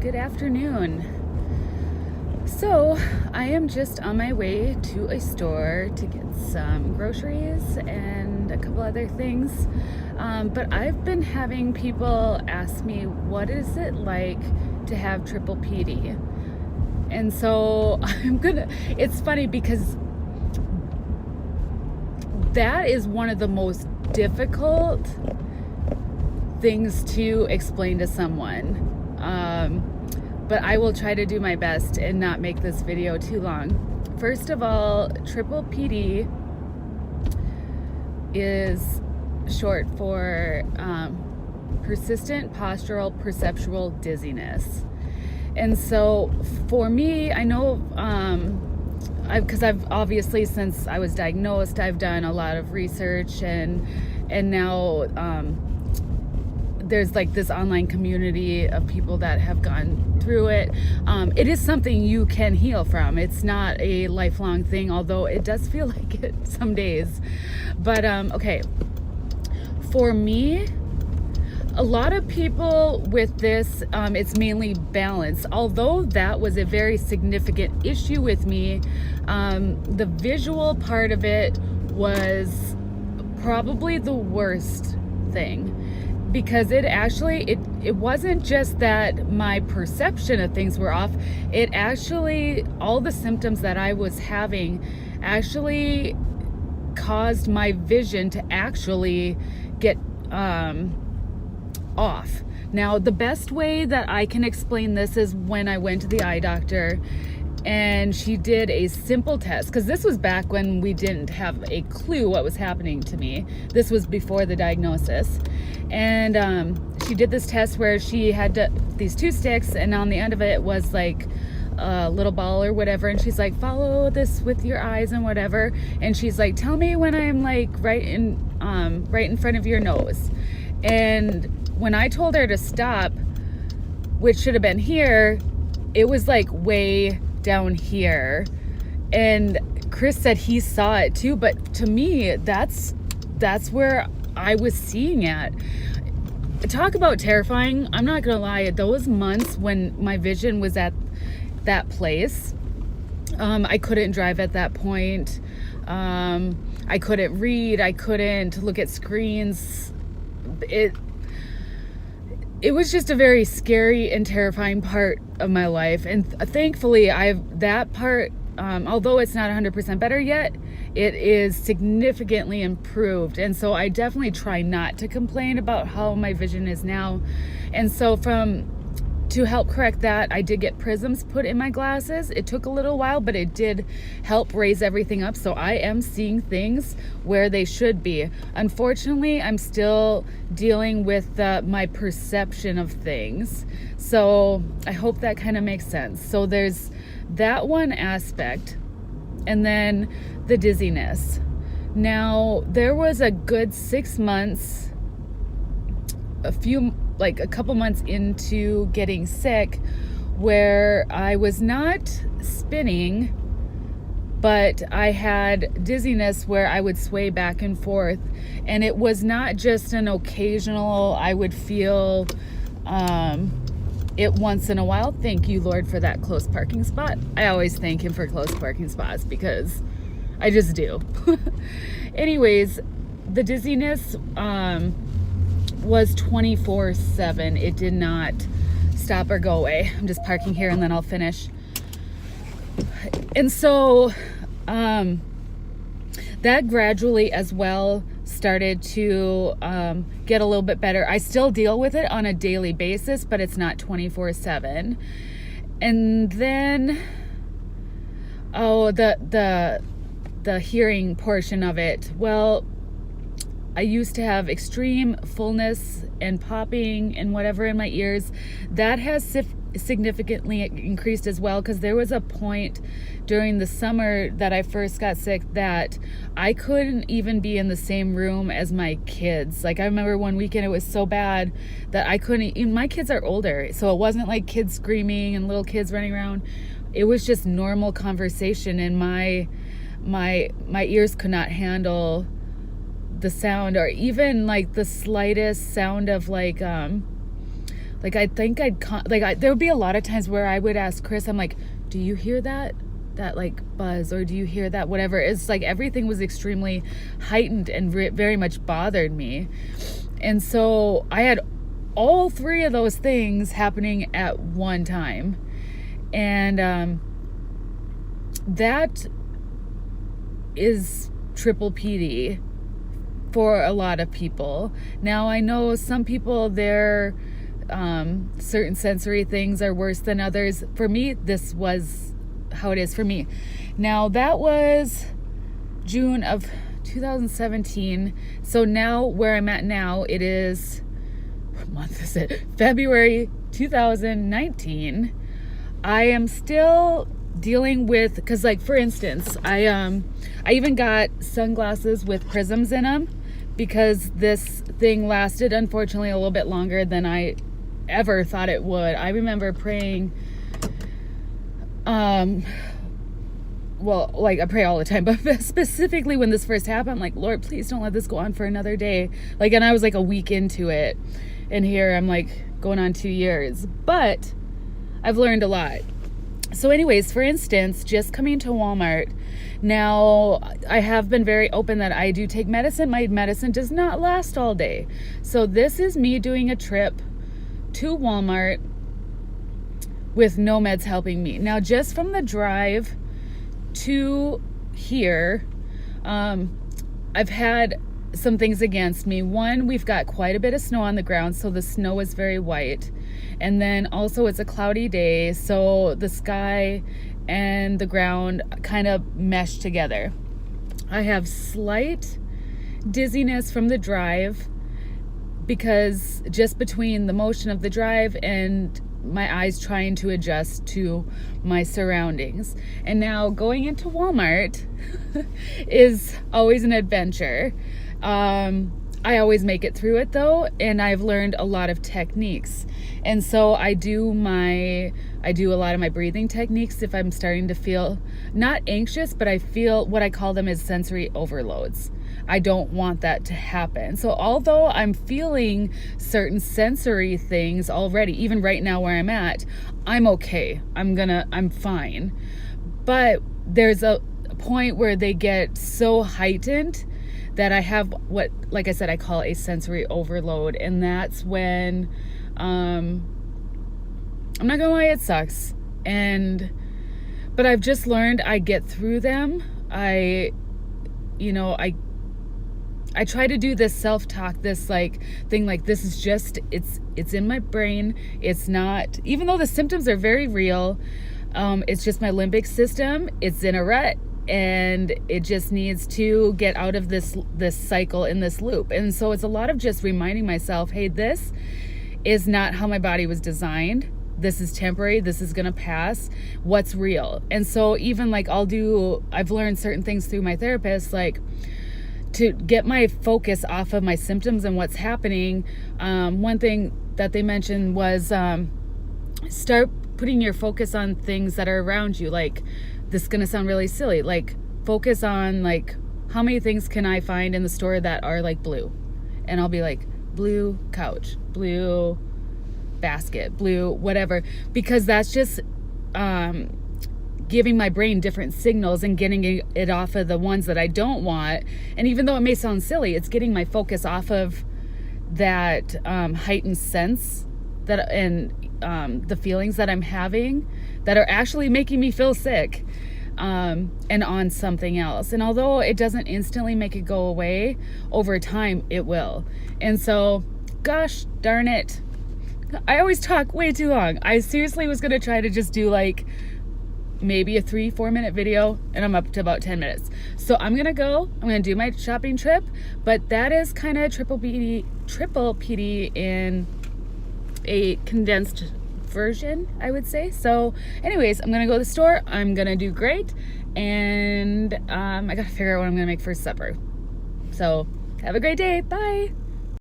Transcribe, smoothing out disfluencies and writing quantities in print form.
Good afternoon. So I am just on my way to a store to get some groceries and a couple other things. But I've been having people ask me, what is it like to have triple PD? And so it's funny because that is one of the most difficult things to explain to someone. But I will try to do my best and not make this video too long. First of all, triple PD is short for persistent postural perceptual dizziness. And so for me, I know, because I've obviously, since I was diagnosed, I've done a lot of research and now there's like this online community of people that have gone through it. It is something you can heal from. It's not a lifelong thing, although it does feel like it some days. But okay, for me, a lot of people with this, it's mainly balance. Although that was a very significant issue with me, the visual part of it was probably the worst thing. Because it wasn't just that my perception of things were off. It actually, all the symptoms that I was having actually caused my vision to actually get off. Now, the best way that I can explain this is when I went to the eye doctor and she did a simple test, because this was back when we didn't have a clue what was happening to me. This was before the diagnosis. And she did this test where she had these two sticks, and on the end of it was like a little ball or whatever, and she's like, follow this with your eyes and whatever, and she's like, tell me when I'm like right in front of your nose. And when I told her to stop, which should have been here, it was like way down here. And Chris said he saw it too, but to me, that's where I was seeing it. Talk about terrifying. I'm not gonna lie, those months when my vision was at that place, I couldn't drive at that point. I couldn't read. I couldn't look at screens. It was just a very scary and terrifying part of my life. And thankfully, that part, although it's not 100% better yet, it is significantly improved. And so I definitely try not to complain about how my vision is now. And so to help correct that, I did get prisms put in my glasses. It took a little while, but it did help raise everything up. So I am seeing things where they should be. Unfortunately, I'm still dealing with my perception of things. So I hope that kind of makes sense. So there's that one aspect. And then the dizziness. Now, there was a good 6 months, a couple months into getting sick, where I was not spinning, but I had dizziness where I would sway back and forth. And it was not just an occasional, I would feel it once in a while. Thank you, Lord, for that close parking spot. I always thank him for close parking spots because I just do. Anyways, the dizziness was 24/7. It did not stop or go away. I'm just parking here and then I'll finish. And so that gradually as well started to get a little bit better. I still deal with it on a daily basis, but it's not 24/7. And then the hearing portion of it. Well, I used to have extreme fullness and popping and whatever in my ears. That has significantly increased as well, because there was a point during the summer that I first got sick that I couldn't even be in the same room as my kids. Like, I remember one weekend it was so bad that I couldn't even, my kids are older, so it wasn't like kids screaming and little kids running around. It was just normal conversation, and my ears could not handle the sound, or even like the slightest sound of like Like, I think there would be a lot of times where I would ask Chris, I'm like, do you hear that like buzz, or do you hear that whatever? It's like everything was extremely heightened and very much bothered me. And so I had all three of those things happening at one time. And that is triple PD for a lot of people. Now, I know some people, their certain sensory things are worse than others. For me, this was how it is for me. Now, that was June of 2017. So now where I'm at now, it is, what month is it? February 2019. I am still dealing with, because like, for instance, I even got sunglasses with prisms in them, because this thing lasted, unfortunately, a little bit longer than I ever thought it would. I remember praying, well, like, I pray all the time, but specifically when this first happened, I'm like, Lord, please don't let this go on for another day. Like, and I was like a week into it, and here I'm like going on 2 years, but I've learned a lot. So anyways, for instance, just coming to Walmart, now I have been very open that I do take medicine. My medicine does not last all day. So this is me doing a trip to Walmart with no meds helping me. Now, just from the drive to here, I've had some things against me. One, we've got quite a bit of snow on the ground, so the snow is very white. And then also it's a cloudy day, so the sky and the ground kind of mesh together. I have slight dizziness from the drive, because just between the motion of the drive and my eyes trying to adjust to my surroundings. And now going into Walmart is always an adventure. I always make it through it though, and I've learned a lot of techniques. And so I do a lot of my breathing techniques if I'm starting to feel not anxious, but I feel what I call them is sensory overloads. I don't want that to happen. So although I'm feeling certain sensory things already, even right now where I'm at, I'm okay. I'm fine. But there's a point where they get so heightened that I have what, like I said, I call a sensory overload. And that's when, I'm not gonna lie, it sucks. But I've just learned I get through them. I try to do this self-talk, this like thing, like this is just, it's in my brain. It's not, even though the symptoms are very real, it's just my limbic system. It's in a rut, and it just needs to get out of this cycle in this loop. And so it's a lot of just reminding myself, hey, this is not how my body was designed. This is temporary. This is going to pass. What's real? And so even like I've learned certain things through my therapist, like to get my focus off of my symptoms and what's happening. One thing that they mentioned was start putting your focus on things that are around you. Like, this is going to sound really silly. Like, focus on like, how many things can I find in the store that are like blue? And I'll be like, blue couch, blue basket, blue whatever, because that's just giving my brain different signals and getting it off of the ones that I don't want. And even though it may sound silly, it's getting my focus off of that heightened sense and the feelings that I'm having that are actually making me feel sick, and on something else. And although it doesn't instantly make it go away, over time it will. And so, gosh darn it, I always talk way too long. I seriously was going to try to just do like maybe a 3-4 minute video, and I'm up to about 10 minutes. So I'm going to do my shopping trip, but that is kind of triple PD in a condensed version, I would say. So anyways, I'm going to go to the store. I'm going to do great. And I got to figure out what I'm going to make for supper. So have a great day. Bye.